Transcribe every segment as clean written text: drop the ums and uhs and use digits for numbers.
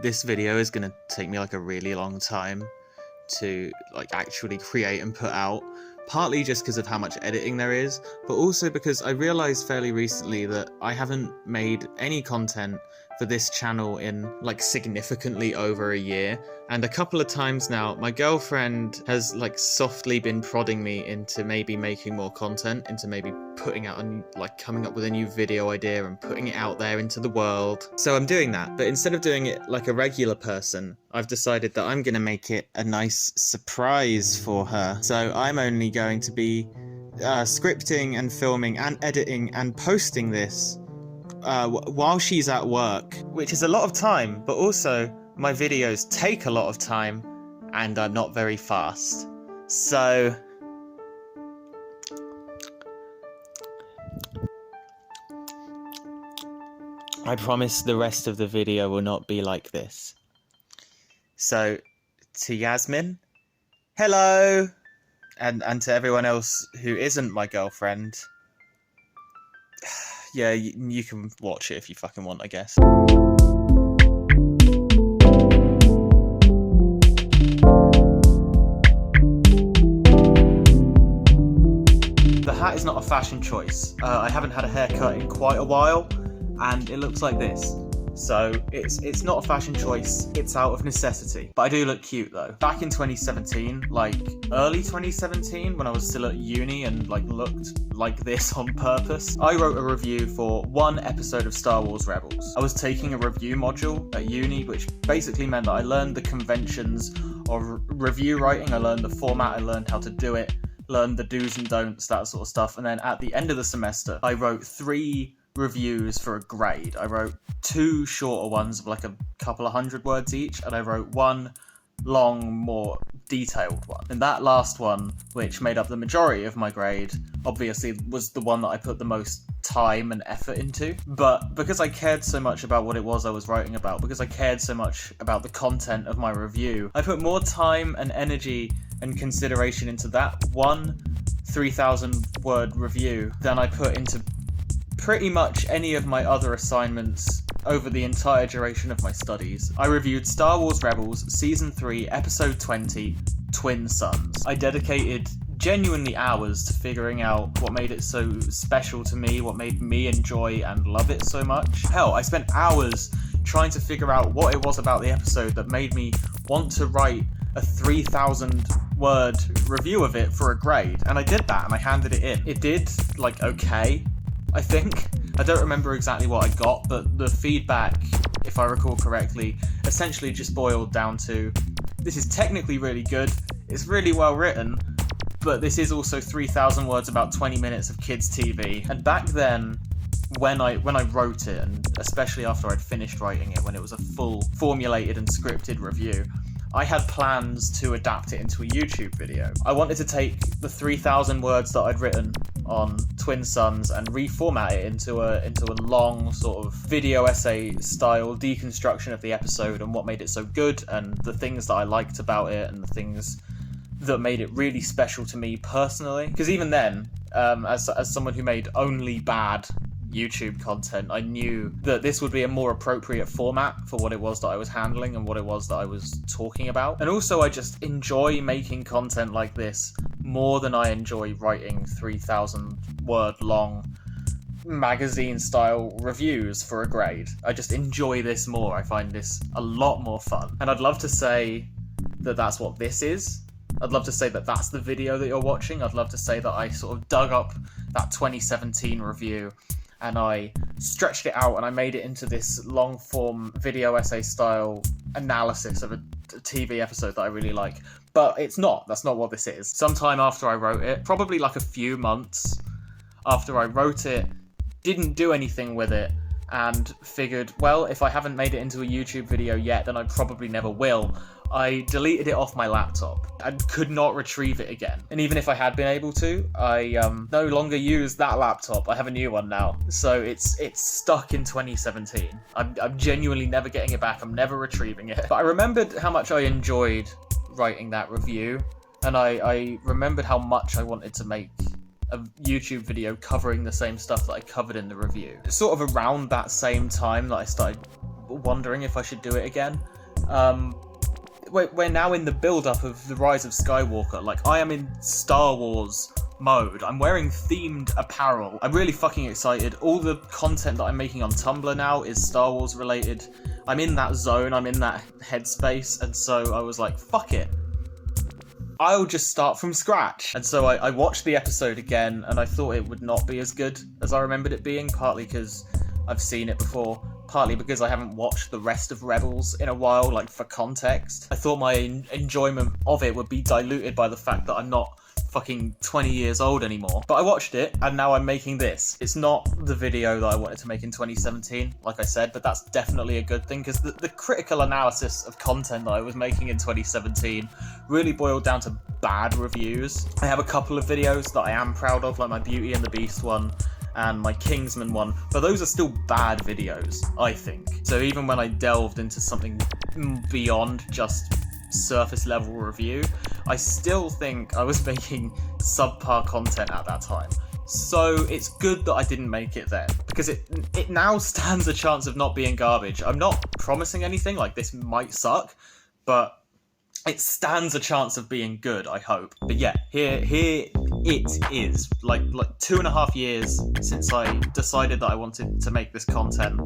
this video is gonna take me like a really long time to like actually create and put out, partly just because of how much editing there is, but also because I realized fairly recently that I haven't made any content for this channel in like significantly over a year, and a couple of times now my girlfriend has like softly been prodding me into maybe making more content, into maybe putting out coming up with a new video idea and putting it out there into the world. So I'm doing that, but instead of doing it like a regular person, I've decided that I'm gonna make it a nice surprise for her. So I'm only going to be scripting and filming and editing and posting this while she's at work, which is a lot of time, but also my videos take a lot of time and are not very fast. So I promise the rest of the video will not be like this. So to Yasmin, hello, and to everyone else who isn't my girlfriend, yeah, you can watch it if you fucking want, I guess. The hat is not a fashion choice. I haven't had a haircut in quite a while, and it looks like this. So it's not a fashion choice, it's out of necessity. But I do look cute though. Back in 2017, like early 2017, when I was still at uni and like looked like this on purpose, I wrote a review for one episode of Star Wars Rebels. I was taking a review module at uni, which basically meant that I learned the conventions of review writing, I learned the format, I learned how to do it, learned the do's and don'ts, that sort of stuff. And then at the end of the semester, I wrote 3 reviews for a grade. I wrote 2 shorter ones of like a couple of 100 words each, and I wrote 1 long, more detailed one. And that last one, which made up the majority of my grade, obviously was the one that I put the most time and effort into. But because I cared so much about what it was I was writing about, because I cared so much about the content of my review, I put more time and energy and consideration into that one 3,000 word review than I put into pretty much any of my other assignments over the entire duration of my studies. I reviewed Star Wars Rebels Season 3, Episode 20, Twin Suns. I dedicated genuinely hours to figuring out what made it so special to me, what made me enjoy and love it so much. Hell, I spent hours trying to figure out what it was about the episode that made me want to write a 3,000 word review of it for a grade, and I did that and I handed it in. It did, like, okay, I think. I don't remember exactly what I got, but the feedback, if I recall correctly, essentially just boiled down to, this is technically really good, it's really well written, but this is also 3,000 words about 20 minutes of kids' TV. And back then, when I wrote it, and especially after I'd finished writing it, when it was a full formulated and scripted review, I had plans to adapt it into a YouTube video. I wanted to take the 3,000 words that I'd written on Twin Suns and reformat it into a long sort of video essay style deconstruction of the episode and what made it so good and the things that I liked about it and the things that made it really special to me personally. Because even then, as someone who made only bad YouTube content, I knew that this would be a more appropriate format for what it was that I was handling and what it was that I was talking about. And also, I just enjoy making content like this more than I enjoy writing 3,000 word long magazine style reviews for a grade. I just enjoy this more. I find this a lot more fun. And I'd love to say that that's what this is. I'd love to say that that's the video that you're watching. I'd love to say that I sort of dug up that 2017 review and I stretched it out and I made it into this long form video essay style analysis of a TV episode that I really like. But it's not. That's not what this is. Sometime after I wrote it, probably like a few months after I wrote it, didn't do anything with it, and figured, well, if I haven't made it into a YouTube video yet, then I probably never will. I deleted it off my laptop and could not retrieve it again. And even if I had been able to, I no longer use that laptop. I have a new one now. So it's stuck in 2017. I'm genuinely never getting it back. I'm never retrieving it. But I remembered how much I enjoyed writing that review. And I remembered how much I wanted to make a YouTube video covering the same stuff that I covered in the review. Sort of around that same time that I started wondering if I should do it again. We're now in the build-up of The Rise of Skywalker. Like, I am in Star Wars mode. I'm wearing themed apparel. I'm really fucking excited. All the content that I'm making on Tumblr now is Star Wars related. I'm in that zone, I'm in that headspace, and so I was like, fuck it. I'll just start from scratch. And so I watched the episode again, and I thought it would not be as good as I remembered it being, partly because I've seen it before, partly because I haven't watched the rest of Rebels in a while, like, for context. I thought my enjoyment of it would be diluted by the fact that I'm not fucking 20 years old anymore. But I watched it, and now I'm making this. It's not the video that I wanted to make in 2017, like I said, but that's definitely a good thing, because the critical analysis of content that I was making in 2017 really boiled down to bad reviews. I have a couple of videos that I am proud of, like my Beauty and the Beast one, and my Kingsman one, but those are still bad videos, I think. So even when I delved into something beyond just surface level review, I still think I was making subpar content at that time. So it's good that I didn't make it then, because it now stands a chance of not being garbage. I'm not promising anything, like this might suck, but it stands a chance of being good, I hope. But yeah, here it is. Like 2.5 years since I decided that I wanted to make this content,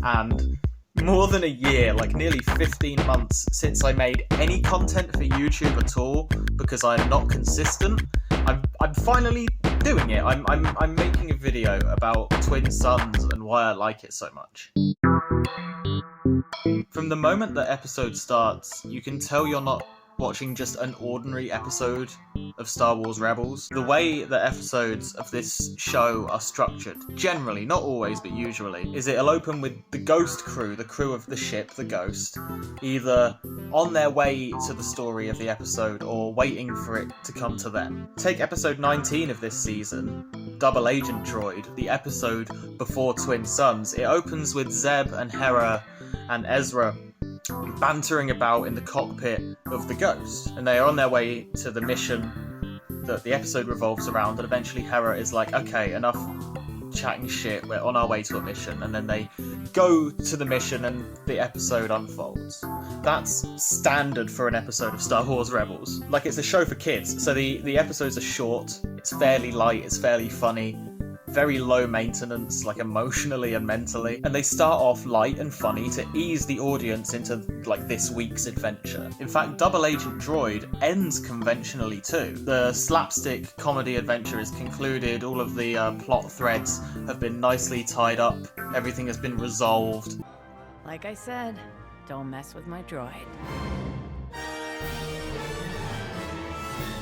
and more than a year, like nearly 15 months since I made any content for YouTube at all, because I'm not consistent. I'm finally doing it. I'm making a video about Twin Suns and why I like it so much. From the moment that episode starts, you can tell you're not watching just an ordinary episode of Star Wars Rebels. The way that episodes of this show are structured, generally, not always, but usually, is it'll open with the Ghost crew, the crew of the ship, the Ghost, either on their way to the story of the episode or waiting for it to come to them. Take episode 19 of this season, Double Agent Droid, the episode before Twin Suns. It opens with Zeb and Hera and Ezra bantering about in the cockpit of the Ghost, and they are on their way to the mission that the episode revolves around, and eventually Hera is like, okay, enough chatting shit, we're on our way to a mission, and then they go to the mission and the episode unfolds. That's standard for an episode of Star Wars Rebels. Like, it's a show for kids, so the episodes are short, it's fairly light, it's fairly funny, very low maintenance, like emotionally and mentally, and they start off light and funny to ease the audience into like this week's adventure. In fact, Double Agent Droid ends conventionally too. The slapstick comedy adventure is concluded, all of the plot threads have been nicely tied up, everything has been resolved. Like I said, don't mess with my droid.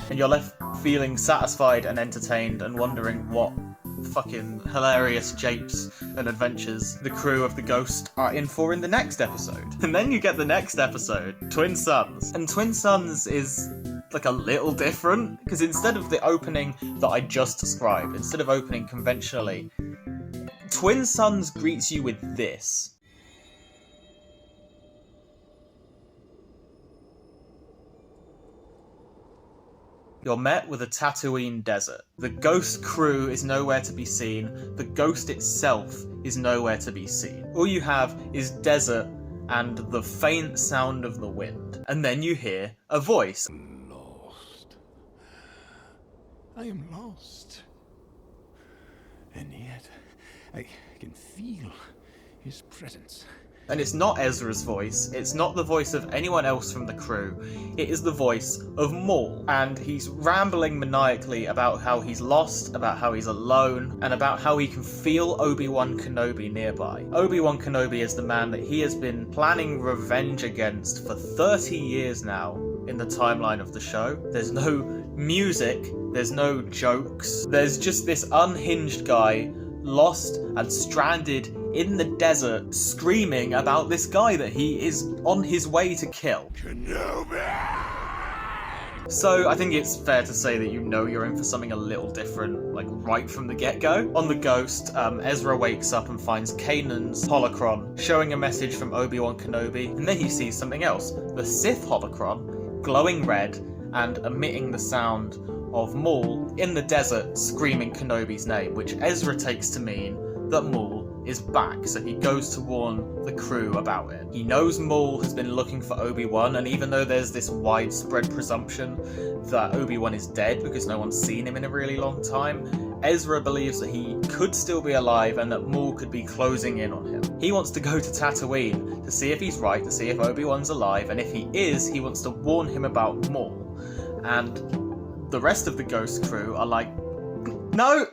And you're left feeling satisfied and entertained and wondering what fucking hilarious japes and adventures the crew of the Ghost are in for in the next episode. And then you get the next episode, Twin Suns. And Twin Suns is like a little different, because instead of the opening that I just described, instead of opening conventionally, Twin Suns greets you with this. You're met with a Tatooine desert. The Ghost crew is nowhere to be seen. The Ghost itself is nowhere to be seen. All you have is desert and the faint sound of the wind. And then you hear a voice. Lost. I am lost. And yet, I can feel his presence. And it's not Ezra's voice, it's not the voice of anyone else from the crew, it is the voice of Maul. And he's rambling maniacally about how he's lost, about how he's alone, and about how he can feel Obi-Wan Kenobi nearby. Obi-Wan Kenobi is the man that he has been planning revenge against for 30 years now in the timeline of the show. There's no music, there's no jokes, there's just this unhinged guy lost and stranded in the desert, screaming about this guy that he is on his way to kill. Kenobi! So I think it's fair to say that you know you're in for something a little different, like right from the get-go. On the Ghost, Ezra wakes up and finds Kanan's holocron, showing a message from Obi-Wan Kenobi, and then he sees something else. The Sith holocron, glowing red, and emitting the sound of Maul in the desert screaming Kenobi's name, which Ezra takes to mean that Maul is back, so he goes to warn the crew about it. He knows Maul has been looking for Obi-Wan, and even though there's this widespread presumption that Obi-Wan is dead because no one's seen him in a really long time, Ezra believes that he could still be alive and that Maul could be closing in on him. He wants to go to Tatooine to see if he's right, to see if Obi-Wan's alive, and if he is, he wants to warn him about Maul. And the rest of the Ghost crew are like, no,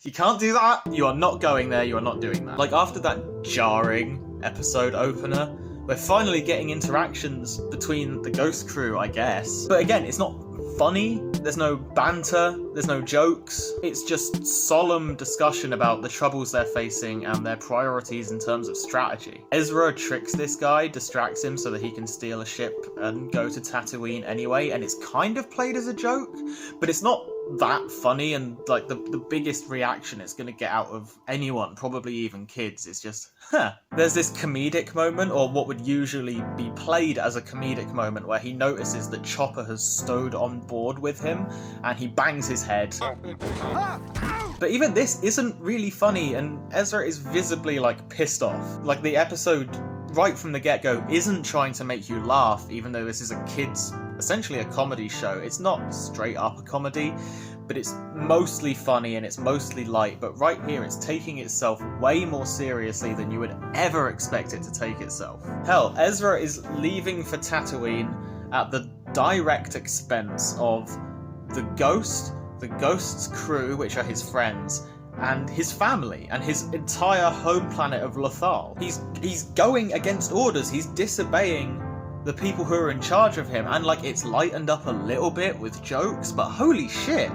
you can't do that. You are not going there. You are not doing that. Like, after that jarring episode opener, we're finally getting interactions between the Ghost crew, I guess. But again, it's not funny. There's no banter. There's no jokes. It's just solemn discussion about the troubles they're facing and their priorities in terms of strategy. Ezra tricks this guy, distracts him so that he can steal a ship and go to Tatooine anyway, and it's kind of played as a joke, but it's not that funny, and like the biggest reaction it's going to get out of anyone, probably even kids, is just, huh. There's this comedic moment, or what would usually be played as a comedic moment, where he notices that Chopper has stowed on board with him, and he bangs his head. But even this isn't really funny, and Ezra is visibly, like, pissed off. Like, the episode, right from the get-go, isn't trying to make you laugh, even though this is a kid's, essentially a comedy show. It's not straight up a comedy, but it's mostly funny and it's mostly light, but right here it's taking itself way more seriously than you would ever expect it to take itself. Hell, Ezra is leaving for Tatooine at the direct expense of the Ghost's crew, which are his friends, and his family, and his entire home planet of Lothal. He's going against orders, he's disobeying the people who are in charge of him, and like, it's lightened up a little bit with jokes, but holy shit.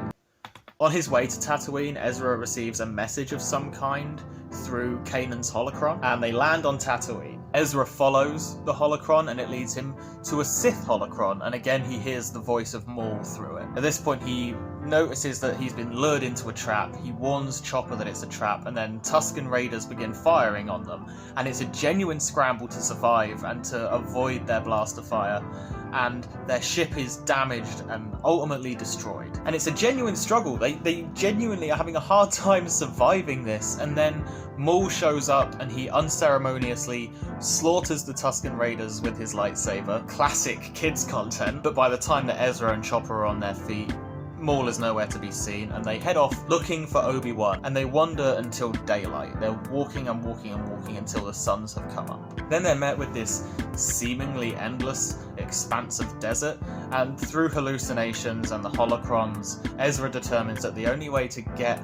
On his way to Tatooine, Ezra receives a message of some kind through Kanan's holocron, and they land on Tatooine. Ezra follows the holocron, and it leads him to a Sith holocron, and again he hears the voice of Maul through it. At this point he notices that he's been lured into a trap, he warns Chopper that it's a trap, and then Tusken Raiders begin firing on them, and it's a genuine scramble to survive and to avoid their blaster fire, and their ship is damaged and ultimately destroyed. And it's a genuine struggle, they genuinely are having a hard time surviving this, and then Maul shows up and he unceremoniously slaughters the Tusken Raiders with his lightsaber. Classic kids content, but by the time that Ezra and Chopper are on their feet, Maul is nowhere to be seen, and they head off looking for Obi-Wan, and they wander until daylight. They're walking and walking and walking until the suns have come up. Then they're met with this seemingly endless expanse of desert, and through hallucinations and the holocrons, Ezra determines that the only way to get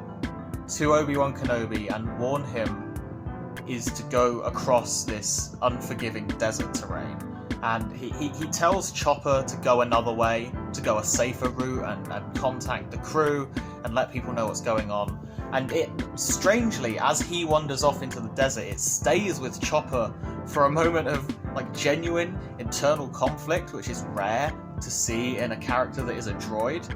to Obi-Wan Kenobi and warn him is to go across this unforgiving desert terrain. And he tells Chopper to go another way, to go a safer route and contact the crew and let people know what's going on. And it, strangely, as he wanders off into the desert, it stays with Chopper for a moment of like genuine internal conflict, which is rare to see in a character that is a droid.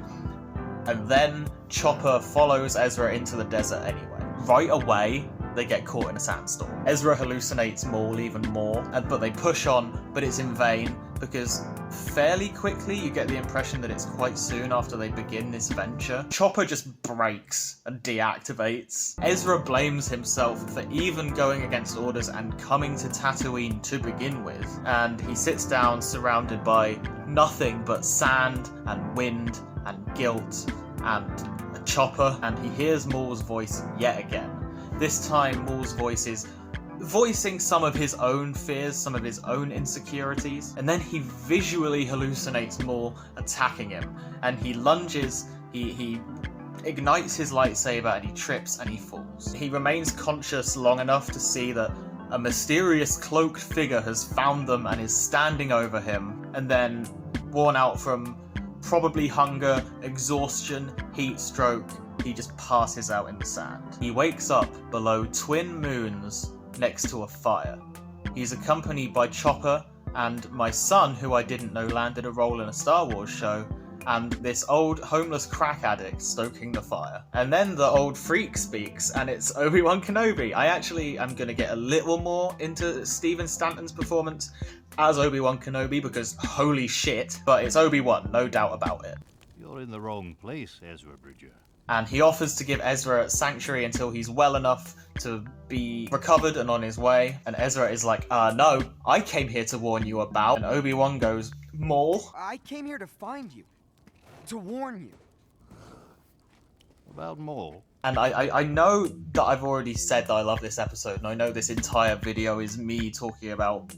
And then Chopper follows Ezra into the desert anyway. Right away, they get caught in a sandstorm. Ezra hallucinates Maul even more, but they push on, but it's in vain, because fairly quickly you get the impression that it's quite soon after they begin this venture. Chopper just breaks and deactivates. Ezra blames himself for even going against orders and coming to Tatooine to begin with, and he sits down surrounded by nothing but sand and wind and guilt and a Chopper, and he hears Maul's voice yet again. This time, Maul's voice is voicing some of his own fears, some of his own insecurities, and then he visually hallucinates Maul attacking him, and he lunges, he ignites his lightsaber, and he trips and he falls. He remains conscious long enough to see that a mysterious cloaked figure has found them and is standing over him, and then, worn out from probably hunger, exhaustion, heat stroke, he just passes out in the sand. He wakes up below twin moons next to a fire. He's accompanied by Chopper and my son, who I didn't know landed a role in a Star Wars show, and this old homeless crack addict stoking the fire. And then the old freak speaks, and it's Obi-Wan Kenobi. I actually am going to get a little more into Stephen Stanton's performance as Obi-Wan Kenobi, because holy shit, but it's Obi-Wan, no doubt about it. You're in the wrong place, Ezra Bridger. And he offers to give Ezra sanctuary until he's well enough to be recovered and on his way. And Ezra is like, no, I came here to warn you about. And Obi-Wan goes, Maul? I came here to find you. To warn you. About Maul? And I know that I've already said that I love this episode, and I know this entire video is me talking about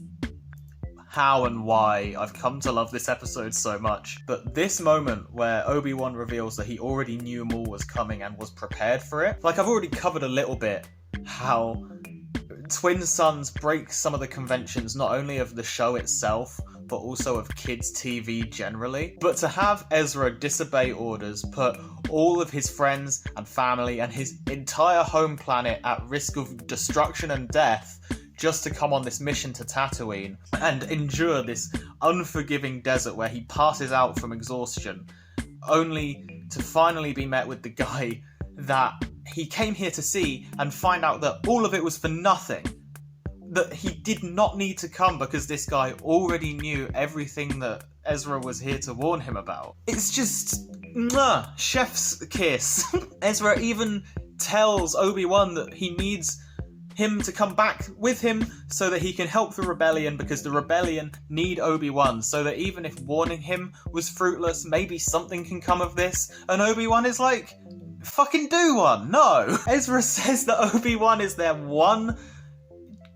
how and why I've come to love this episode so much. But this moment where Obi-Wan reveals that he already knew Maul was coming and was prepared for it, like I've already covered a little bit how Twin Sons break some of the conventions not only of the show itself, but also of kids' TV generally. But to have Ezra disobey orders, put all of his friends and family and his entire home planet at risk of destruction and death just to come on this mission to Tatooine and endure this unforgiving desert where he passes out from exhaustion, only to finally be met with the guy that he came here to see and find out that all of it was for nothing. That he did not need to come because this guy already knew everything that Ezra was here to warn him about. It's just, chef's kiss. Ezra even tells Obi-Wan that he needs him to come back with him so that he can help the rebellion, because the rebellion need Obi-Wan, so that even if warning him was fruitless, maybe something can come of this. And Obi-Wan is like, fucking do one, no. Ezra says that Obi-Wan is their one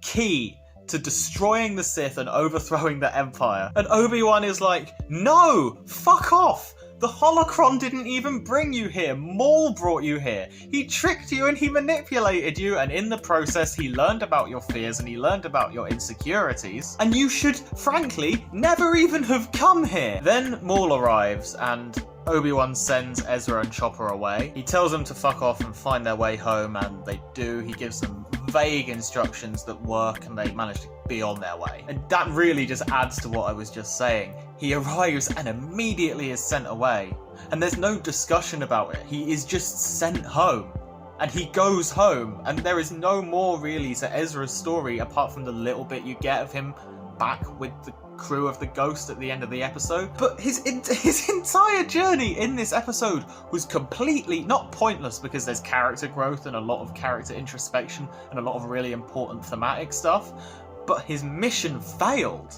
key to destroying the Sith and overthrowing the Empire. And Obi-Wan is like, no, fuck off. The holocron didn't even bring you here. Maul brought you here. He tricked you and he manipulated you, and in the process he learned about your fears and he learned about your insecurities. And you should, frankly, never even have come here. Then Maul arrives and Obi-Wan sends Ezra and Chopper away. He tells them to fuck off and find their way home, and they do. He gives them vague instructions that work, and they manage to be on their way. And that really just adds to what I was just saying. He arrives and immediately is sent away. And there's no discussion about it. He is just sent home. And he goes home, and there is no more really to Ezra's story apart from the little bit you get of him back with the crew of the Ghost at the end of the episode. But his entire journey in this episode was completely not pointless, because there's character growth and a lot of character introspection and a lot of really important thematic stuff, but his mission failed.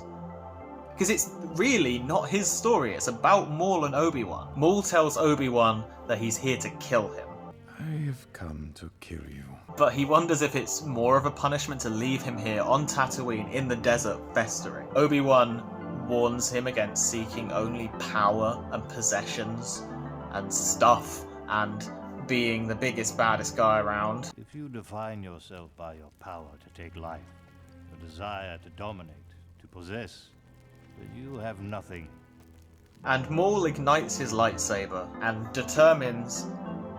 Because it's really not his story, it's about Maul and Obi-Wan. Maul tells Obi-Wan that he's here to kill him. I have come to kill you. But he wonders if it's more of a punishment to leave him here on Tatooine in the desert festering. Obi-Wan warns him against seeking only power and possessions and stuff and being the biggest, baddest guy around. If you define yourself by your power to take life, your desire to dominate, to possess, then you have nothing. And Maul ignites his lightsaber and determines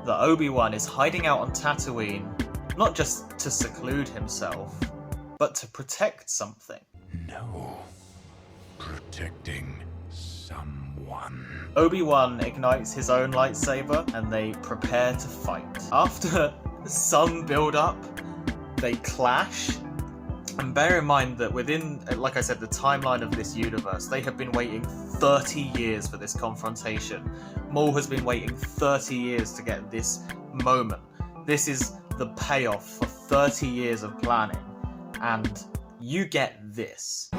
that Obi-Wan is hiding out on Tatooine, not just to seclude himself, but to protect something. No. Protecting someone. Obi-Wan ignites his own lightsaber and they prepare to fight. After some build-up, they clash. And bear in mind that within, like I said, the timeline of this universe, they have been waiting 30 years for this confrontation. Maul has been waiting 30 years to get this moment. This is the payoff for 30 years of planning. And you get this.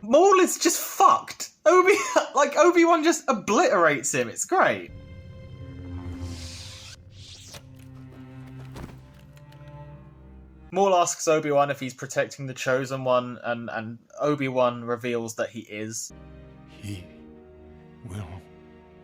Maul is just fucked. Obi-Wan just obliterates him. It's great. Maul asks Obi-Wan if he's protecting the Chosen One, and Obi-Wan reveals that he is. He will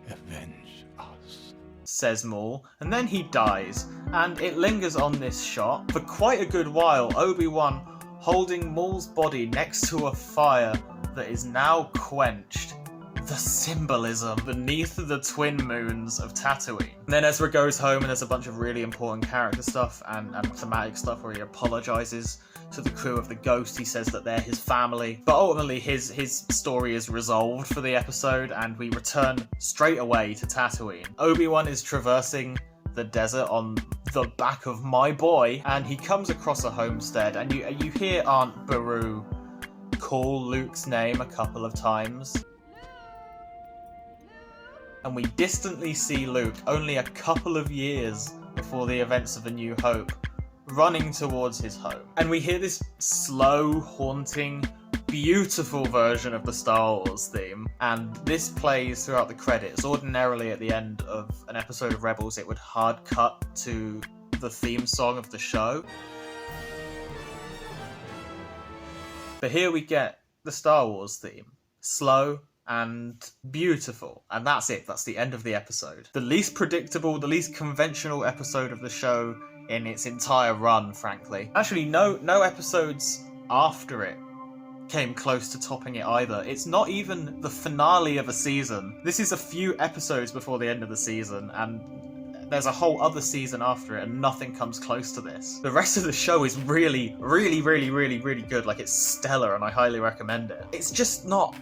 avenge us, says Maul, and then he dies, and it lingers on this shot for quite a good while, Obi-Wan holding Maul's body next to a fire that is now quenched. The symbolism beneath the twin moons of Tatooine. And then Ezra goes home and there's a bunch of really important character stuff and thematic stuff where he apologizes to the crew of the Ghost. He says that they're his family. But ultimately his story is resolved for the episode and we return straight away to Tatooine. Obi-Wan is traversing the desert on the back of my boy and he comes across a homestead and you hear Aunt Beru call Luke's name a couple of times. and we distantly see Luke only a couple of years before the events of A New Hope running towards his home. And we hear this slow, haunting, beautiful version of the Star Wars theme, and this plays throughout the credits. Ordinarily at the end of an episode of Rebels it would hard cut to the theme song of the show. But here we get the Star Wars theme. Slow and beautiful. And that's it. That's the end of the episode. The least predictable, the least conventional episode of the show in its entire run, frankly. Actually, no episodes after it came close to topping it either. It's not even the finale of a season. This is a few episodes before the end of the season, and there's a whole other season after it, and nothing comes close to this. The rest of the show is really, really, really, really, really good. Like, it's stellar, and I highly recommend it. It's just not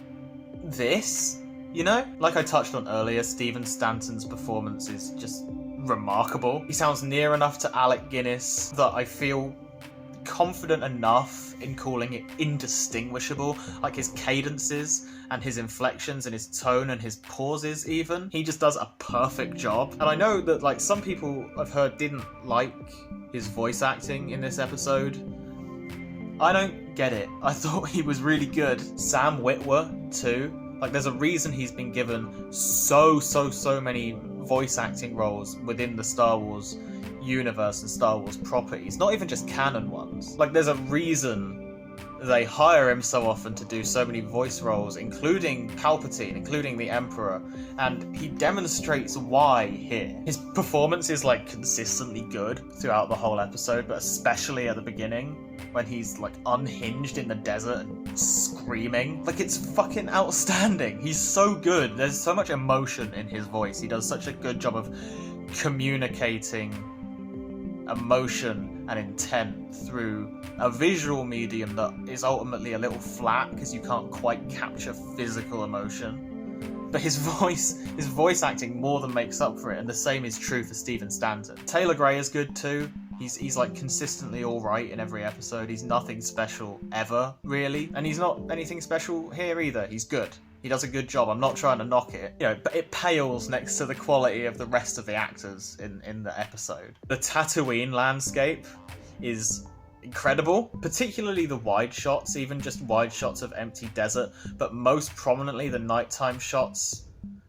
this, you know? Like I touched on earlier, Stephen Stanton's performance is just remarkable. He sounds near enough to Alec Guinness that I feel confident enough in calling it indistinguishable. Like his cadences and his inflections and his tone and his pauses even. He just does a perfect job. And I know that like some people I've heard didn't like his voice acting in this episode. I don't get it. I thought he was really good. Sam Witwer too. Like there's a reason he's been given so many voice acting roles within the Star Wars universe and Star Wars properties, not even just canon ones. Like there's a reason they hire him so often to do so many voice roles, including Palpatine, including the Emperor, and he demonstrates why here. His performance is like consistently good throughout the whole episode, but especially at the beginning when he's like unhinged in the desert and screaming. Like it's fucking outstanding. He's so good. There's so much emotion in his voice. He does such a good job of communicating emotion and intent through a visual medium that is ultimately a little flat because you can't quite capture physical emotion. But his voice acting more than makes up for it, and the same is true for Stephen Stanton. Taylor Gray is good too. He's like consistently alright in every episode. He's nothing special ever, really. And he's not anything special here either. He's good. He does a good job. I'm not trying to knock it, you know, but it pales next to the quality of the rest of the actors in the episode. The Tatooine landscape is incredible, particularly the wide shots, even just wide shots of empty desert, but most prominently the nighttime shots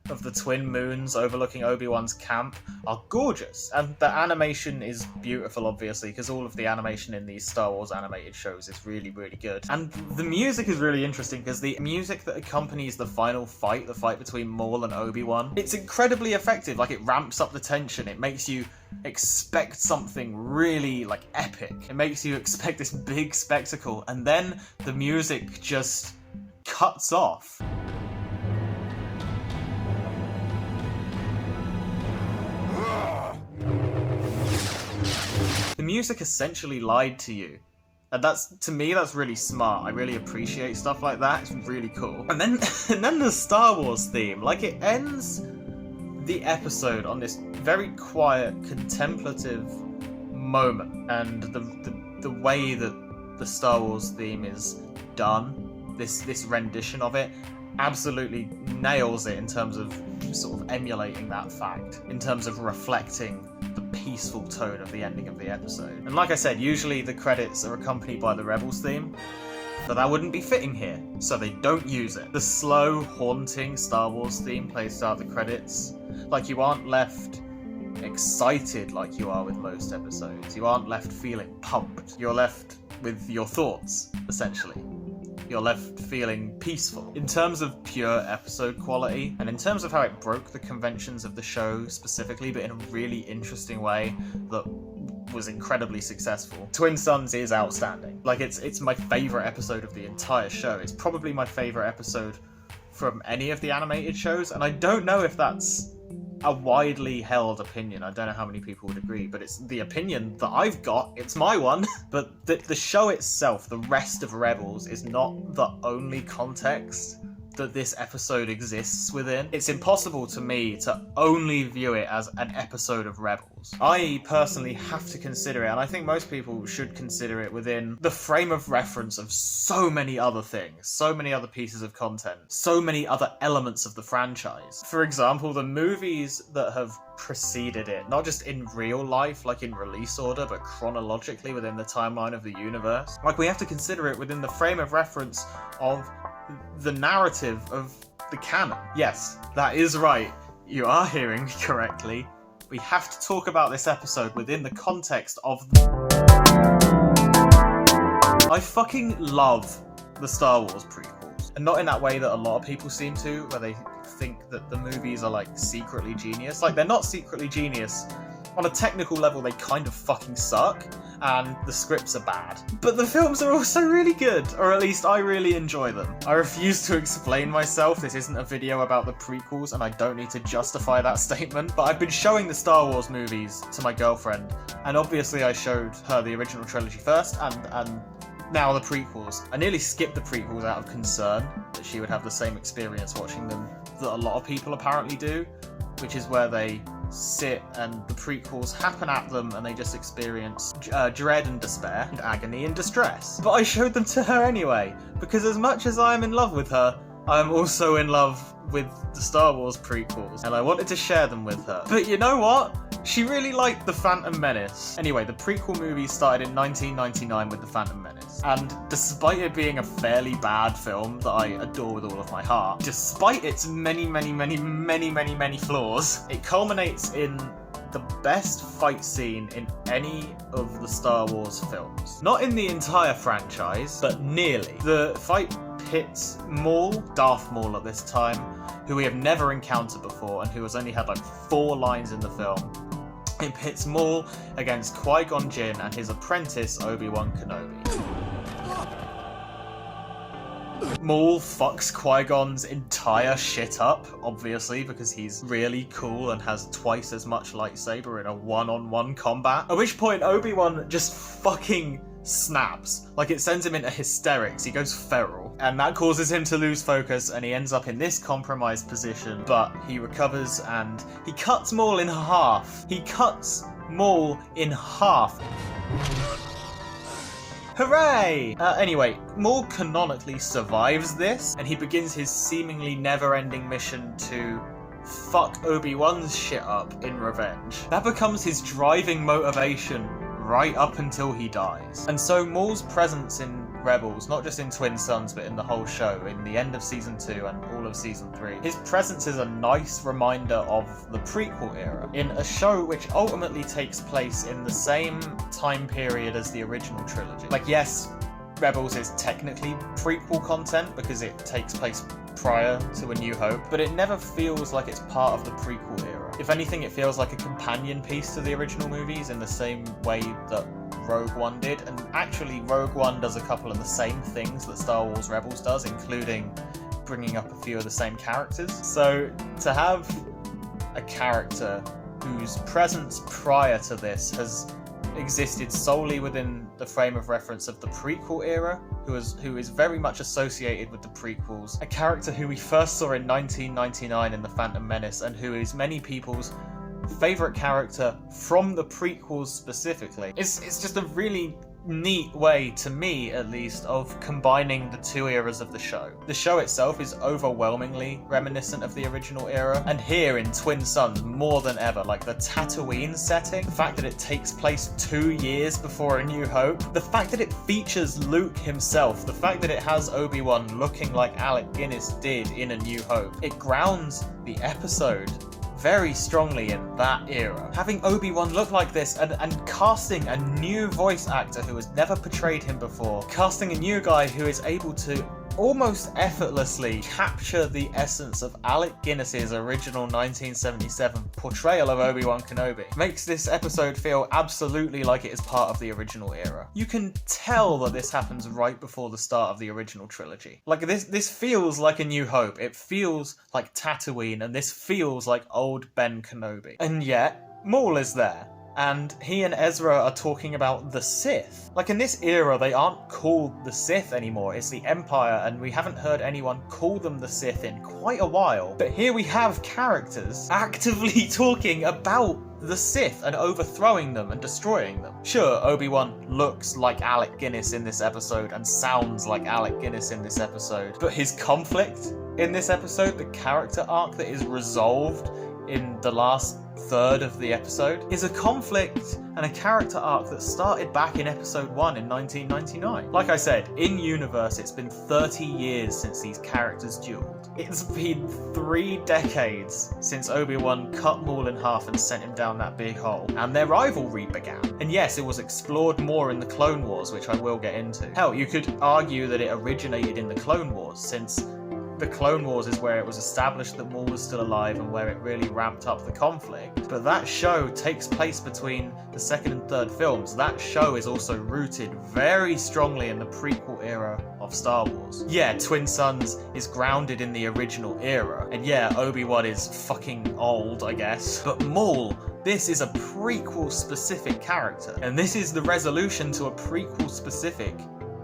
of the twin moons overlooking Obi-Wan's camp are gorgeous. And the animation is beautiful, obviously, because all of the animation in these Star Wars animated shows is really, really good. And the music is really interesting, because the music that accompanies the final fight, the fight between Maul and Obi-Wan, it's incredibly effective. Like, it ramps up the tension. It makes you expect something really, like, epic. It makes you expect this big spectacle. And then the music just cuts off. The music essentially lied to you. And to me, that's really smart. I really appreciate stuff like that. It's really cool. And then the Star Wars theme. Like, it ends the episode on this very quiet, contemplative moment. And the way that the Star Wars theme is done, this rendition of it, absolutely nails it in terms of sort of emulating that fact, in terms of reflecting the peaceful tone of the ending of the episode. And like I said, usually the credits are accompanied by the Rebels theme, but that wouldn't be fitting here, so they don't use it. The slow, haunting Star Wars theme plays throughout the credits. Like, you aren't left excited like you are with most episodes. You aren't left feeling pumped. You're left with your thoughts, essentially. You're left feeling peaceful. In terms of pure episode quality, and in terms of how it broke the conventions of the show specifically, but in a really interesting way that was incredibly successful, Twin Suns is outstanding. Like, it's my favourite episode of the entire show. It's probably my favourite episode from any of the animated shows, and I don't know if that's a widely held opinion. I don't know how many people would agree, but it's the opinion that I've got. It's my one. But the show itself, the rest of Rebels, is not the only context that this episode exists within. It's impossible to me to only view it as an episode of Rebels. I personally have to consider it, and I think most people should consider it within the frame of reference of so many other things, so many other pieces of content, so many other elements of the franchise. For example, the movies that have preceded it, not just in real life, like in release order, but chronologically within the timeline of the universe. Like, we have to consider it within the frame of reference of the narrative of the canon. Yes, that is right. You are hearing me correctly. We have to talk about this episode within the context of... I fucking love the Star Wars prequels. And not in that way that a lot of people seem to, where they think that the movies are, like, secretly genius. Like, they're not secretly genius. On a technical level, they kind of fucking suck, and the scripts are bad. But the films are also really good, or at least I really enjoy them. I refuse to explain myself. This isn't a video about the prequels, and I don't need to justify that statement. But I've been showing the Star Wars movies to my girlfriend, and obviously I showed her the original trilogy first, and now the prequels. I nearly skipped the prequels out of concern that she would have the same experience watching them that a lot of people apparently do, which is where they sit and the prequels happen at them and they just experience dread and despair and agony and distress. But I showed them to her anyway, because as much as I'm in love with her, I'm also in love with the Star Wars prequels, and I wanted to share them with her. But you know what? She really liked The Phantom Menace. Anyway, the prequel movies started in 1999 with The Phantom Menace, and despite it being a fairly bad film that I adore with all of my heart, despite its many flaws, it culminates in the best fight scene in any of the Star Wars films. Not in the entire franchise, but nearly. The fight pits Maul, Darth Maul at this time, who we have never encountered before and who has only had like 4 lines in the film. It pits Maul against Qui-Gon Jinn and his apprentice Obi-Wan Kenobi. Maul fucks Qui-Gon's entire shit up, obviously, because he's really cool and has twice as much lightsaber in a one-on-one combat. At which point Obi-Wan just fucking snaps. Like, it sends him into hysterics. He goes feral. And that causes him to lose focus, and he ends up in this compromised position. But he recovers and he cuts Maul in half. He cuts Maul in half. Hooray! Anyway, Maul canonically survives this, and he begins his seemingly never-ending mission to fuck Obi-Wan's shit up in revenge. That becomes his driving motivation right up until he dies. And so Maul's presence in Rebels, not just in Twin Suns, but in the whole show, in the end of Season 2 and all of Season 3, his presence is a nice reminder of the prequel era, in a show which ultimately takes place in the same time period as the original trilogy. Like, yes, Rebels is technically prequel content because it takes place prior to A New Hope, but it never feels like it's part of the prequel era. If anything, it feels like a companion piece to the original movies in the same way that Rogue One did, and actually Rogue One does a couple of the same things that Star Wars Rebels does, including bringing up a few of the same characters. So to have a character whose presence prior to this has existed solely within the frame of reference of the prequel era, who is very much associated with the prequels, a character who we first saw in 1999 in The Phantom Menace, and who is many people's favourite character from the prequels specifically. It's just a really neat way, to me at least, of combining the two eras of the show. The show itself is overwhelmingly reminiscent of the original era, and here in Twin Suns more than ever, like the Tatooine setting, the fact that it takes place 2 years before A New Hope, the fact that it features Luke himself, the fact that it has Obi-Wan looking like Alec Guinness did in A New Hope, it grounds the episode very strongly in that era. Having Obi-Wan look like this and casting a new voice actor who has never portrayed him before, casting a new guy who is able to almost effortlessly capture the essence of Alec Guinness's original 1977 portrayal of Obi-Wan Kenobi, makes this episode feel absolutely like it is part of the original era. You can tell that this happens right before the start of the original trilogy. Like, this feels like A New Hope, it feels like Tatooine, and this feels like old Ben Kenobi. And yet, Maul is there. and he and Ezra are talking about the Sith. Like, in this era, they aren't called the Sith anymore, it's the Empire, and we haven't heard anyone call them the Sith in quite a while. But here we have characters actively talking about the Sith and overthrowing them and destroying them. Sure, Obi-Wan looks like Alec Guinness in this episode and sounds like Alec Guinness in this episode, but his conflict in this episode, the character arc that is resolved in the last third of the episode, is a conflict and a character arc that started back in episode 1 in 1999. Like I said, in universe, it's been 30 years since these characters dueled. It's been 3 decades since Obi-Wan cut Maul in half and sent him down that big hole, and their rivalry began. And yes, it was explored more in the Clone Wars, which I will get into. Hell, you could argue that it originated in the Clone Wars, since the Clone Wars is where it was established that Maul was still alive and where it really ramped up the conflict. But that show takes place between the second and third films. That show is also rooted very strongly in the prequel era of Star Wars. Yeah, Twin Suns is grounded in the original era, and yeah, Obi-Wan is fucking old, I guess. But Maul, this is a prequel-specific character, and this is the resolution to a prequel-specific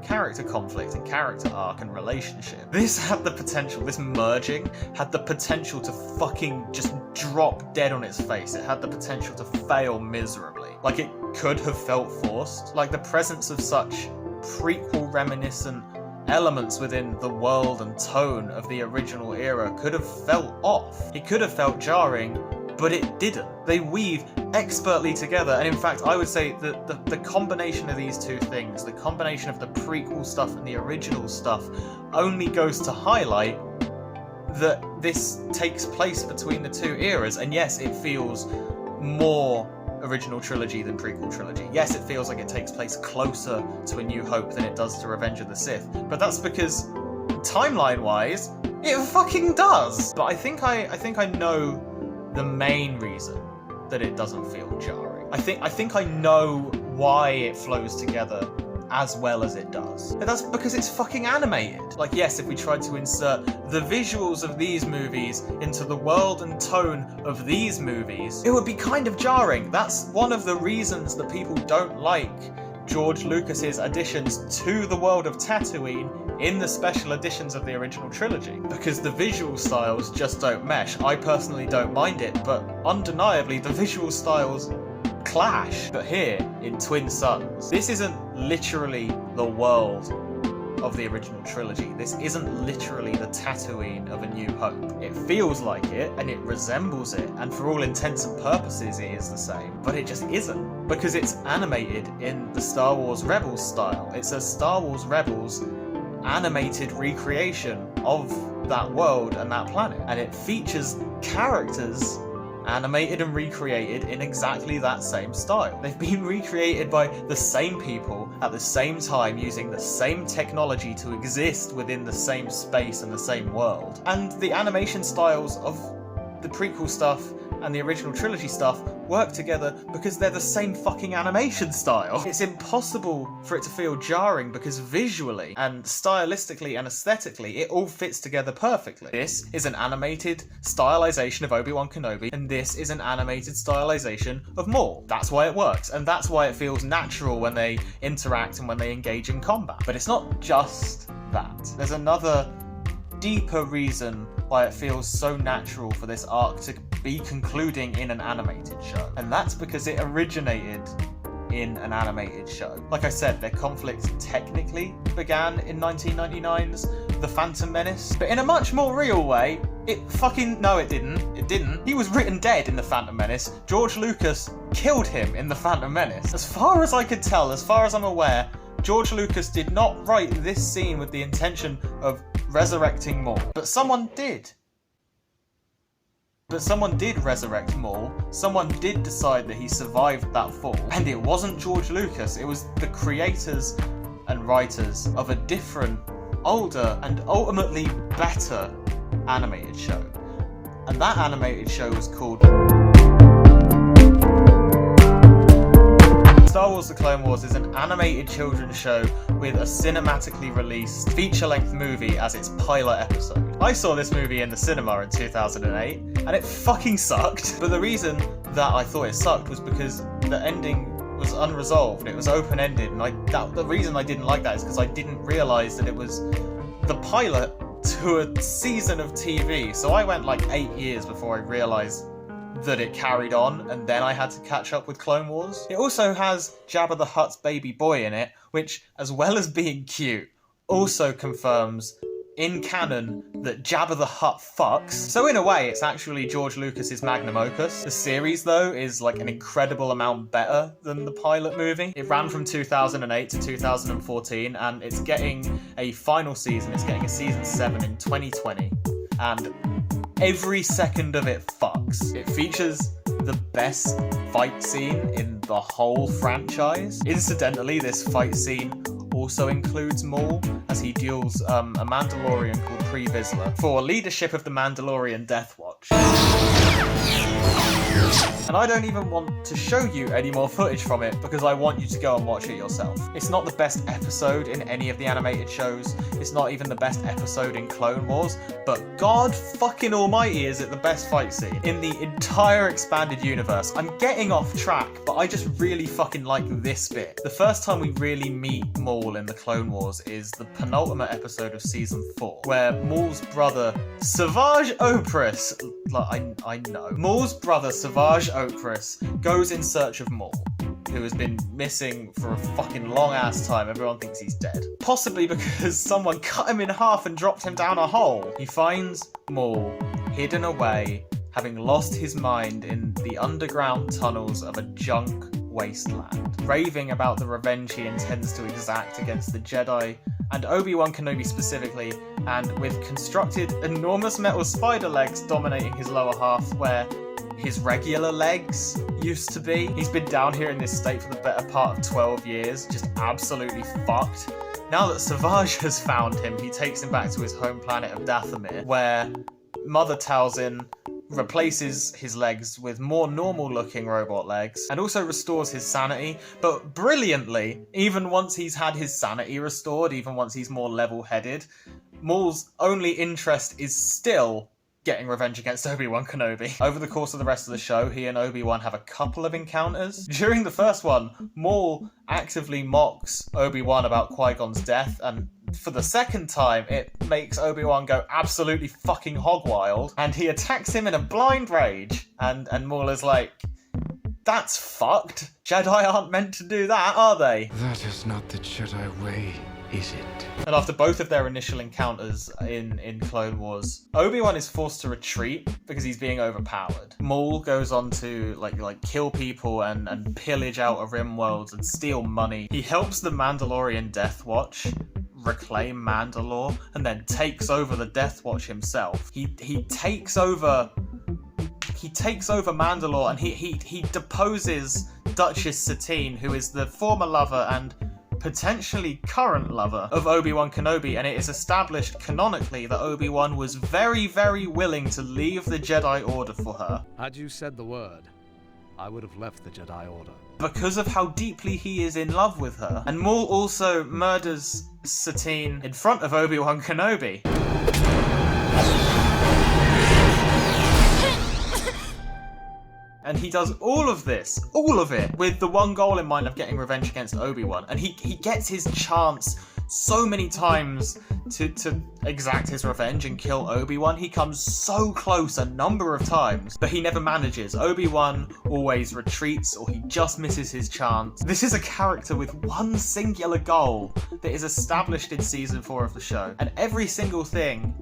character conflict and character arc and relationship. This had the potential, this merging had the potential to fucking just drop dead on its face. It had the potential to fail miserably. Like, it could have felt forced. Like, the presence of such prequel reminiscent elements within the world and tone of the original era could have felt off. It could have felt jarring, but it didn't. They weave expertly together, and in fact I would say that the combination of these two things, the combination of the prequel stuff and the original stuff, only goes to highlight that this takes place between the two eras. And yes, it feels more original trilogy than prequel trilogy. Yes, it feels like it takes place closer to A New Hope than it does to Revenge of the Sith, but that's because timeline-wise, it fucking does. But I think I know the main reason that it doesn't feel jarring. I think I know why it flows together as well as it does. And that's because it's fucking animated. Like, yes, if we tried to insert the visuals of these movies into the world and tone of these movies, it would be kind of jarring. That's one of the reasons that people don't like George Lucas's additions to the world of Tatooine in the special editions of the original trilogy, because the visual styles just don't mesh. I personally don't mind it, but undeniably the visual styles clash. But here, in Twin Suns, this isn't literally the world of the original trilogy. This isn't literally the Tatooine of A New Hope. It feels like it, and it resembles it, and for all intents and purposes it is the same, but it just isn't, because it's animated in the Star Wars Rebels style. It's a Star Wars Rebels animated recreation of that world and that planet, and it features characters animated and recreated in exactly that same style. They've been recreated by the same people at the same time, using the same technology to exist within the same space and the same world. And the animation styles of the prequel stuff and the original trilogy stuff work together because they're the same fucking animation style. It's impossible for it to feel jarring because visually and stylistically and aesthetically it all fits together perfectly. This is an animated stylization of Obi-Wan Kenobi, and this is an animated stylization of Maul. That's why it works, and that's why it feels natural when they interact and when they engage in combat. But it's not just that. There's another deeper reason why it feels so natural for this arc to be concluding in an animated show, and that's because it originated in an animated show. Like I said, their conflict technically began in 1999's The Phantom Menace, but in a much more real way, it didn't. He was written dead in The Phantom Menace. George Lucas killed him in The Phantom Menace. As far as I could tell, as far as I'm aware, George Lucas did not write this scene with the intention of resurrecting Maul, but someone did. But someone did resurrect Maul, someone did decide that he survived that fall, and it wasn't George Lucas, it was the creators and writers of a different, older, and ultimately better animated show. And that animated show was called Star Wars The Clone Wars is an animated children's show with a cinematically released feature-length movie as its pilot episode. I saw this movie in the cinema in 2008, and it fucking sucked. But the reason that I thought it sucked was because the ending was unresolved. It was open-ended, and the reason I didn't like that is because I didn't realise that it was the pilot to a season of TV. So I went like 8 years before I realised that it carried on, and then I had to catch up with Clone Wars. It also has Jabba the Hutt's baby boy in it, which, as well as being cute, also confirms in canon that Jabba the Hutt fucks. So in a way, it's actually George Lucas's magnum opus. The series, though, is like an incredible amount better than the pilot movie. It ran from 2008 to 2014, and it's getting a final season. It's getting a season 7 in 2020. And every second of it fucks. It features the best fight scene in the whole franchise. Incidentally, this fight scene also includes Maul, as he duels a Mandalorian called Pre Vizsla for leadership of the Mandalorian Death Watch. And I don't even want to show you any more footage from it because I want you to go and watch it yourself. It's not the best episode in any of the animated shows. It's not even the best episode in Clone Wars, but God fucking almighty is it the best fight scene in the entire expanded universe. I'm getting off track, but I just really fucking like this bit. The first time we really meet Maul in the Clone Wars is the penultimate episode of season 4, where Maul's brother Savage Opress, I know, Maul's brother Savage Opress goes in search of Maul, who has been missing for a fucking long ass time. Everyone thinks he's dead. Possibly because someone cut him in half and dropped him down a hole. He finds Maul hidden away, having lost his mind in the underground tunnels of a junk wasteland, raving about the revenge he intends to exact against the Jedi, and Obi-Wan Kenobi specifically, and with constructed enormous metal spider legs dominating his lower half where his regular legs used to be. He's been down here in this state for the better part of 12 years, just absolutely fucked. Now that Savage has found him, he takes him back to his home planet of Dathomir, where Mother Talzin replaces his legs with more normal-looking robot legs, and also restores his sanity, but brilliantly, even once he's had his sanity restored, even once he's more level-headed, Maul's only interest is still getting revenge against Obi-Wan Kenobi. Over the course of the rest of the show, he and Obi-Wan have a couple of encounters. During the first one, Maul actively mocks Obi-Wan about Qui-Gon's death, and for the second time, it makes Obi-Wan go absolutely fucking hog wild, and he attacks him in a blind rage, and Maul is like, that's fucked. Jedi aren't meant to do that, are they? That is not the Jedi way, is it? And after both of their initial encounters in Clone Wars, Obi-Wan is forced to retreat because he's being overpowered. Maul goes on to like kill people and pillage outer rim worlds and steal money. He helps the Mandalorian Death Watch reclaim Mandalore and then takes over the Death Watch himself. He takes over Mandalore, and he deposes Duchess Satine, who is the former lover and potentially current lover of Obi-Wan Kenobi, and it is established canonically that Obi-Wan was very, very willing to leave the Jedi Order for her. Had you said the word, I would have left the Jedi Order. Because of how deeply he is in love with her. And Maul also murders Satine in front of Obi-Wan Kenobi. And he does all of it, with the one goal in mind of getting revenge against Obi-Wan. And he gets his chance so many times to exact his revenge and kill Obi-Wan. He comes so close a number of times, but he never manages. Obi-Wan always retreats, or he just misses his chance. This is a character with one singular goal that is established in season 4 of the show. And every single thing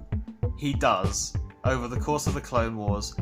he does over the course of the Clone Wars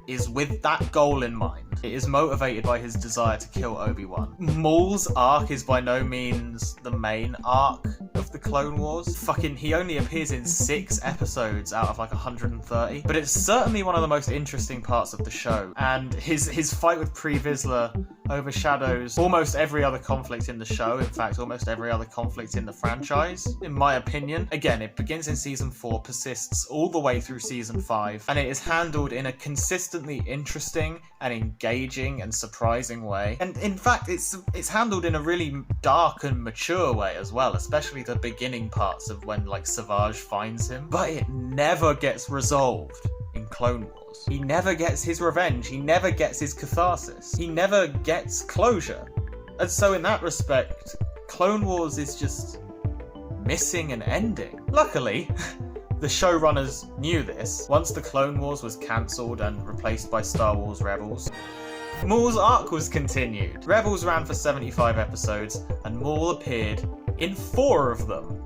is with that goal in mind. It is motivated by his desire to kill Obi-Wan. Maul's arc is by no means the main arc of the Clone Wars. He only appears in 6 episodes out of like 130, but it's certainly one of the most interesting parts of the show. And his fight with Pre Vizsla overshadows almost every other conflict in the show. In fact, almost every other conflict in the franchise, in my opinion. Again, it begins in season 4, persists all the way through season 5, and it is handled in a consistently interesting and engaging and surprising way. And in fact, it's handled in a really dark and mature way as well, especially the beginning parts of when like Savage finds him. But it never gets resolved. in Clone Wars. He never gets his revenge, he never gets his catharsis, he never gets closure. And so in that respect, Clone Wars is just missing an ending. Luckily, the showrunners knew this. Once the Clone Wars was cancelled and replaced by Star Wars Rebels, Maul's arc was continued. Rebels ran for 75 episodes, and Maul appeared in 4 of them.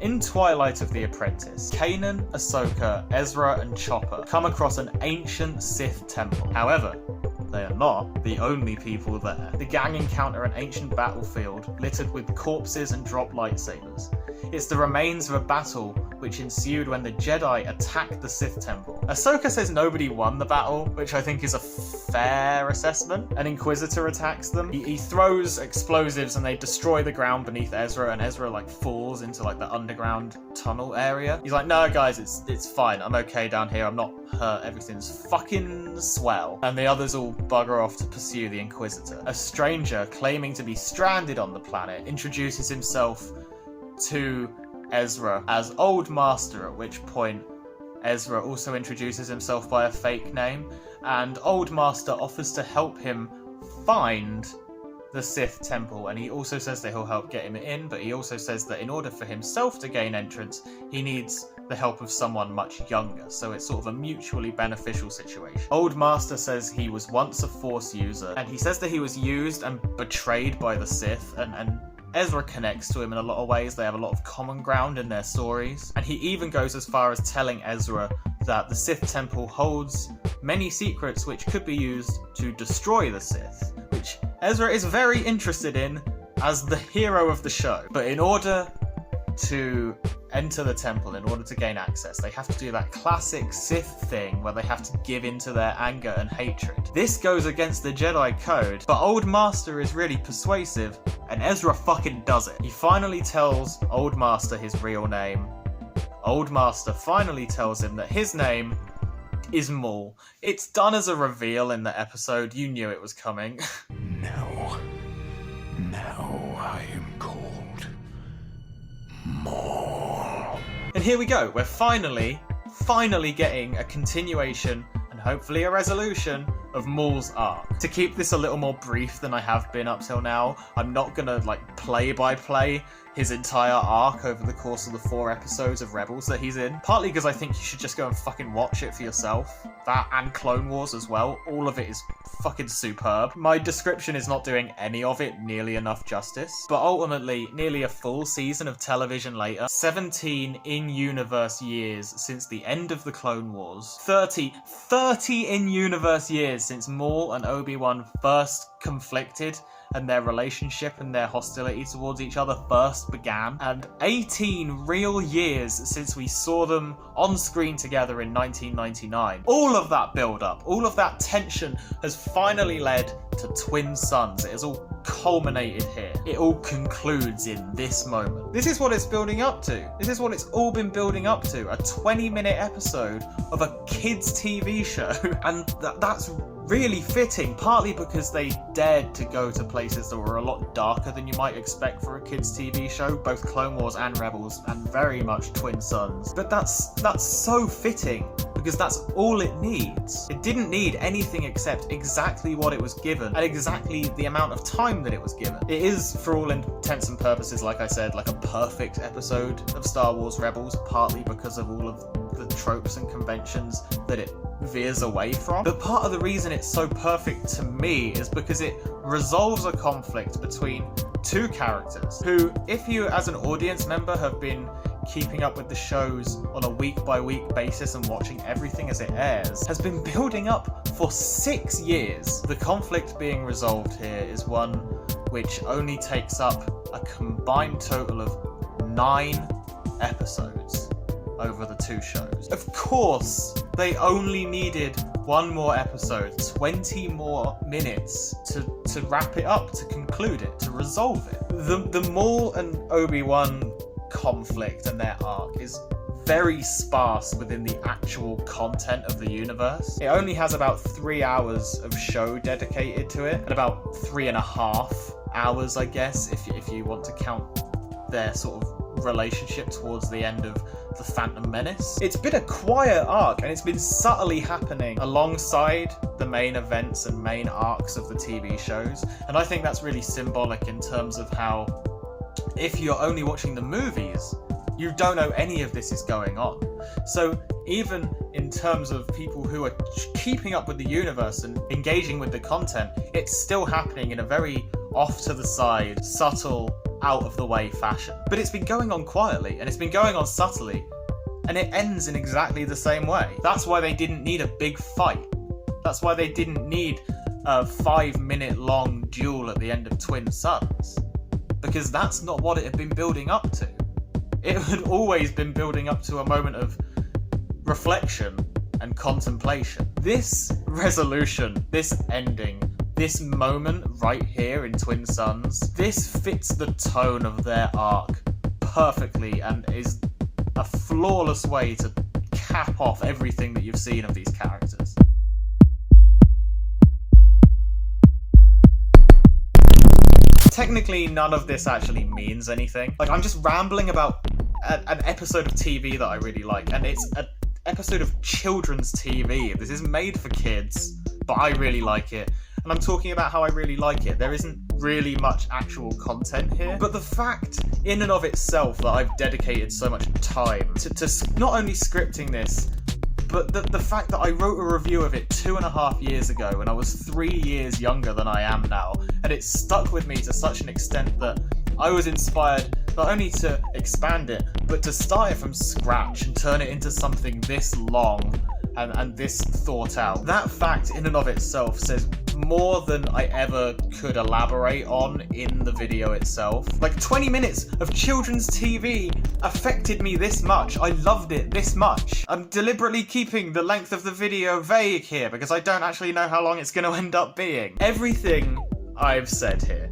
In Twilight of the Apprentice, Kanan, Ahsoka, Ezra, and Chopper come across an ancient Sith temple. However, they are not the only people there. The gang encounter an ancient battlefield littered with corpses and dropped lightsabers. It's the remains of a battle which ensued when the Jedi attacked the Sith temple. Ahsoka says nobody won the battle, which I think is a fair assessment. An Inquisitor attacks them. He throws explosives and they destroy the ground beneath Ezra, and Ezra like falls into like the underground tunnel area. He's like, no guys, it's fine. I'm okay down here. I'm not hurt. Everything's fucking swell. And the others all bugger off to pursue the Inquisitor. A stranger claiming to be stranded on the planet introduces himself to Ezra as Old Master, at which point Ezra also introduces himself by a fake name, and Old Master offers to help him find the Sith temple, and he also says that he'll help get him in, but he also says that in order for himself to gain entrance, he needs the help of someone much younger, so it's sort of a mutually beneficial situation. Old Master says he was once a Force user, and he says that he was used and betrayed by the Sith, and Ezra connects to him in a lot of ways. They have a lot of common ground in their stories. And he even goes as far as telling Ezra that the Sith Temple holds many secrets which could be used to destroy the Sith, which Ezra is very interested in as the hero of the show. But in order to enter the temple, in order to gain access, they have to do that classic Sith thing where they have to give in to their anger and hatred. This goes against the Jedi code, but Old Master is really persuasive, and Ezra fucking does it. He finally tells Old Master his real name. Old Master finally tells him that his name is Maul. It's done as a reveal in the episode. You knew it was coming. Now I am called Maul. And here we go. We're finally getting a continuation and hopefully a resolution of Maul's arc. To keep this a little more brief than I have been up till now, I'm not gonna like play by play his entire arc over the course of the 4 episodes of Rebels that he's in. Partly because I think you should just go and fucking watch it for yourself. That and Clone Wars as well. All of it is fucking superb. My description is not doing any of it nearly enough justice. But ultimately, nearly a full season of television later, 17 in-universe years since the end of the Clone Wars, 30 in-universe years since Maul and Obi-Wan first conflicted, and their relationship and their hostility towards each other first began, and 18 real years since we saw them on screen together in 1999. All of that build-up, all of that tension has finally led to twin sons. It has all culminated here. It all concludes in this moment. This is what it's building up to. This is what it's all been building up to. A 20-minute episode of a kids' TV show. And that's really fitting, partly because they dared to go to places that were a lot darker than you might expect for a kids' TV show, both Clone Wars and Rebels, and very much Twin Sons. But that's so fitting, because that's all it needs. It didn't need anything except exactly what it was given, and exactly the amount of time that it was given. It is, for all intents and purposes, like I said, like a perfect episode of Star Wars Rebels, partly because of all of the tropes and conventions that it veers away from. But part of the reason it's so perfect to me is because it resolves a conflict between 2 characters who, if you as an audience member have been keeping up with the shows on a week-by-week basis and watching everything as it airs, has been building up for 6 years. The conflict being resolved here is one which only takes up a combined total of 9 episodes over the 2 shows. Of course, they only needed 1 more episode, 20 more minutes to wrap it up, to conclude it, to resolve it. The Maul and Obi-Wan conflict and their arc is very sparse within the actual content of the universe. It only has about 3 hours of show dedicated to it, and about 3.5 hours, I guess, if you want to count their sort of relationship towards the end of The Phantom Menace. It's been a quiet arc, and it's been subtly happening alongside the main events and main arcs of the TV shows, and I think that's really symbolic in terms of how, if you're only watching the movies, you don't know any of this is going on. So even in terms of people who are keeping up with the universe and engaging with the content, it's still happening in a very off to the side, subtle, out of the way fashion. But it's been going on quietly, and it's been going on subtly, and it ends in exactly the same way. That's why they didn't need a big fight. That's why they didn't need a 5-minute long duel at the end of Twin Suns. Because that's not what it had been building up to. It had always been building up to a moment of reflection and contemplation. This resolution, this ending, this moment right here in Twin Suns, this fits the tone of their arc perfectly and is a flawless way to cap off everything that you've seen of these characters. Technically, none of this actually means anything. Like, I'm just rambling about an episode of TV that I really like, and it's an episode of children's TV. This is made for kids, but I really like it, and I'm talking about how I really like it. There isn't really much actual content here, but the fact in and of itself that I've dedicated so much time to not only scripting this, but the fact that I wrote a review of it 2.5 years ago when I was 3 years younger than I am now, and it stuck with me to such an extent that I was inspired not only to expand it, but to start it from scratch and turn it into something this long and this thought out. That fact in and of itself says more than I ever could elaborate on in the video itself. Like, 20 minutes of children's TV affected me this much. I loved it this much. I'm deliberately keeping the length of the video vague here because I don't actually know how long it's going to end up being. Everything I've said here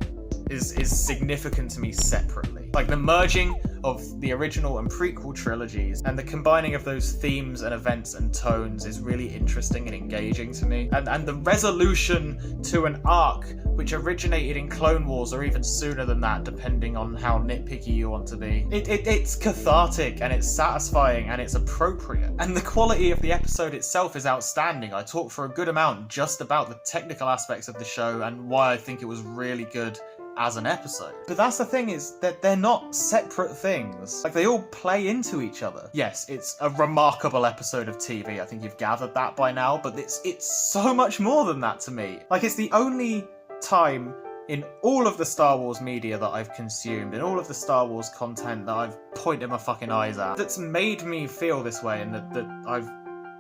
is significant to me separately. Like, the merging of the original and prequel trilogies and the combining of those themes and events and tones is really interesting and engaging to me. And the resolution to an arc which originated in Clone Wars or even sooner than that, depending on how nitpicky you want to be. It's cathartic and it's satisfying and it's appropriate. And the quality of the episode itself is outstanding. I talked for a good amount just about the technical aspects of the show and why I think it was really good as an episode. But that's the thing, is that they're not separate things. Like, they all play into each other. Yes, it's a remarkable episode of TV. I think you've gathered that by now, but it's so much more than that to me. Like, it's the only time in all of the Star Wars media that I've consumed, in all of the Star Wars content that I've pointed my fucking eyes at, that's made me feel this way and that I've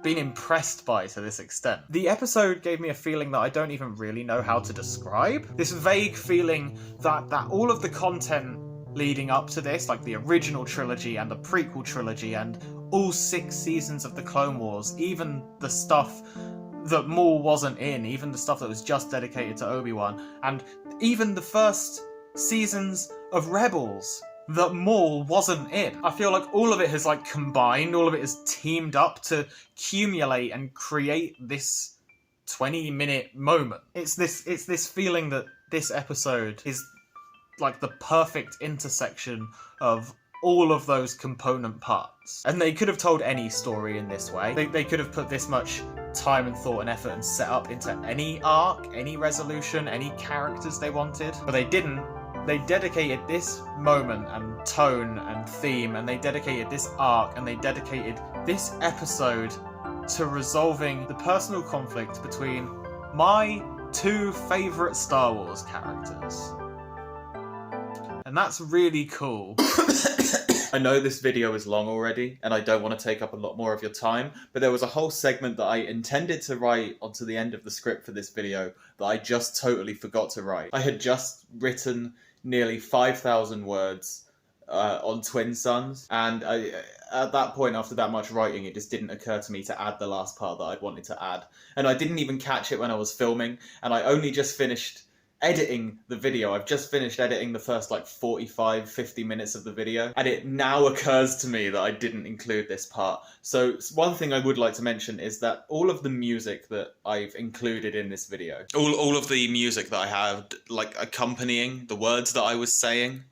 been impressed by to this extent. The episode gave me a feeling that I don't even really know how to describe. This vague feeling that all of the content leading up to this, like the original trilogy and the prequel trilogy and all 6 seasons of the Clone Wars, even the stuff that Maul wasn't in, even the stuff that was just dedicated to Obi-Wan, and even the first seasons of Rebels that Maul wasn't in. I feel like all of it has like combined, all of it has teamed up to accumulate and create this 20-minute moment. It's this feeling that this episode is like the perfect intersection of all of those component parts. And they could have told any story in this way. They could have put this much time and thought and effort and set up into any arc, any resolution, any characters they wanted, but they didn't. They dedicated this moment and tone and theme, and they dedicated this arc, and they dedicated this episode to resolving the personal conflict between my 2 favourite Star Wars characters. And that's really cool. I know this video is long already, and I don't want to take up a lot more of your time, but there was a whole segment that I intended to write onto the end of the script for this video that I just totally forgot to write. I had just written nearly 5,000 words on Twin Suns, and at that point, after that much writing, it just didn't occur to me to add the last part that I'd wanted to add. And I didn't even catch it when I was filming, and I only just finished editing the video. I've just finished editing the first like 45-50 minutes of the video, and it now occurs to me that I didn't include this part. So one thing I would like to mention is that all of the music that I've included in this video, all of the music that I have like accompanying the words that I was saying,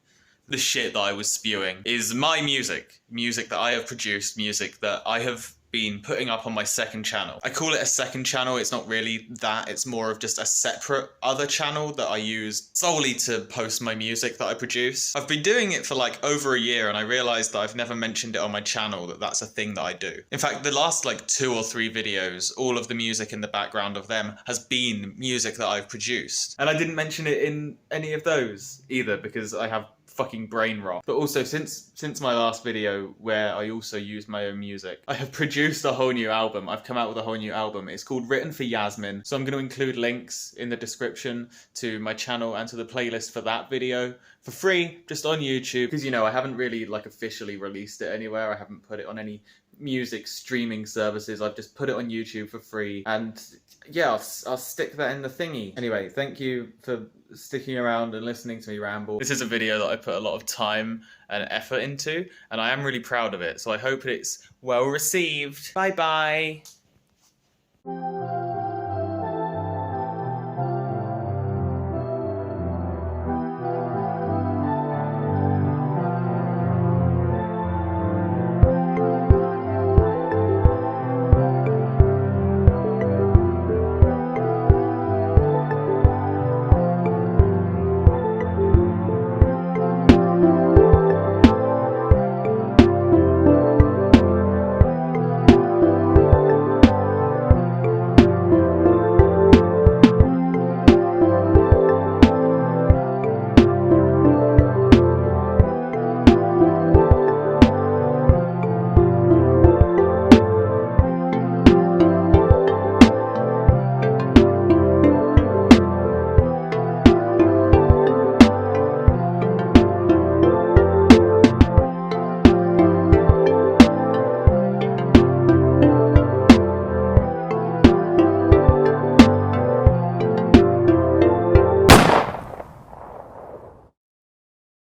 the shit that I was spewing is my music. Music that I have produced, music that I have been putting up on my second channel. I call it a second channel. It's not really that. It's more of just a separate other channel that I use solely to post my music that I produce. I've been doing it for like over a year, and I realized that I've never mentioned it on my channel, that that's a thing that I do. In fact, the last like 2 or 3 videos, all of the music in the background of them has been music that I've produced. And I didn't mention it in any of those either because I have fucking brain rot. But also, since my last video where I also used my own music, I have produced a whole new album. I've come out with a whole new album. It's called Written for Yasmin. So I'm going to include links in the description to my channel and to the playlist for that video for free, just on YouTube. Because, you know, I haven't really like officially released it anywhere. I haven't put it on any music streaming services. I've just put it on YouTube for free, and yeah, I'll stick that in the thingy. Anyway, thank you for sticking around and listening to me ramble. This is a video that I put a lot of time and effort into, and I am really proud of it, so I hope it's well received. Bye bye.